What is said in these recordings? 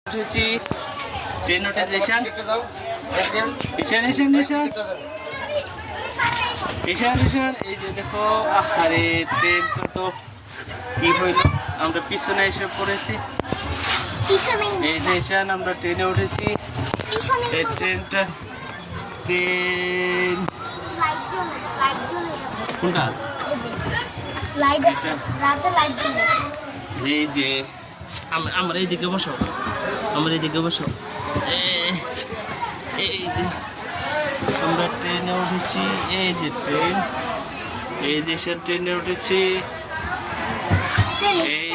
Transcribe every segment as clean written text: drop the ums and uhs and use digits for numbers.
উঠেছি train station এই যে দেখো আরে ট্রেন তো কি হইল আমরা পিছনে এসে পড়েছি এই স্টেশন আমরা ট্রেনে উঠেছি এই ট্রেনটা ট্রেন কোনটা এই যে আমার এইদিকে বসো এই যে আমরা ট্রেনে উঠেছি এই যে ট্রেন এই দেশের ট্রেনে উঠেছি এই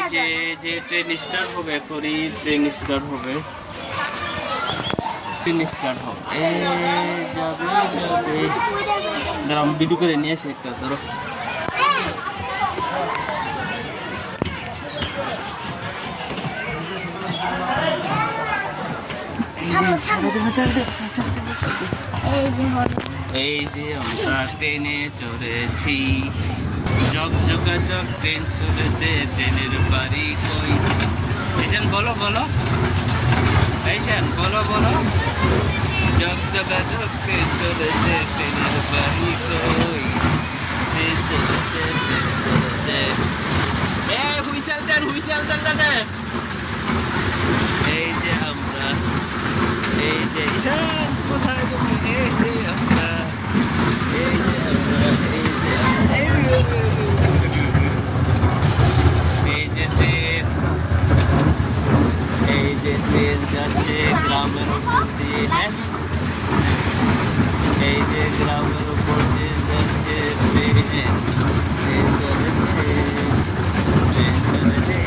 যে ট্রেন স্টার্ট হবে করি ট্রেন স্টার্ট হবে এই যাবে দাঁড়া আমি ভিডিও করে নিয়ে আসি একটা ধরো এই যে আমরা ট্রেনে চড়েছি জগ ট্রেন চলেছে ট্রেনের বাড়ি কই এইশান বলো এইশান বলো জগ ট্রেন চলেছে ট্রেনের বাড়ি কই ট্রেন চলেছে হুইসেল দেন এই যে আমরা এই যে ঈশান কোথায় তুমি এই যে আমরা ট্রেন যাচ্ছে গ্রামের উপর দিয়ে এই যে গ্রামের উপর দিয়ে যাচ্ছে ট্রেন চলেছে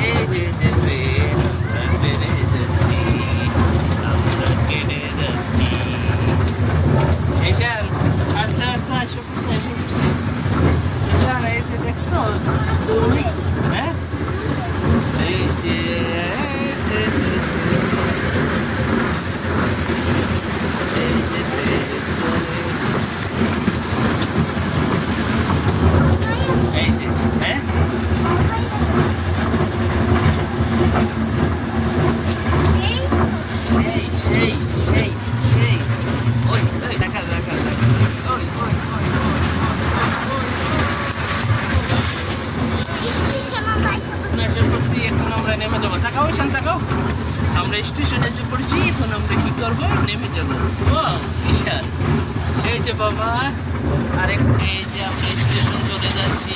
এই যে ট্রেন ট্রেনে যাচ্ছি আমরা ট্রেনে যাচ্ছি এইশান আস্তে এসে ঈশান এই যে দেখছো তুমি হ্যাঁ এই যে আমরা স্টেশনে এসে পড়েছি এখন আমরা কি করবো নেমে যাবো বিশাল এই যে বাবা আরেক এই যে আমরা স্টেশন চলে যাচ্ছি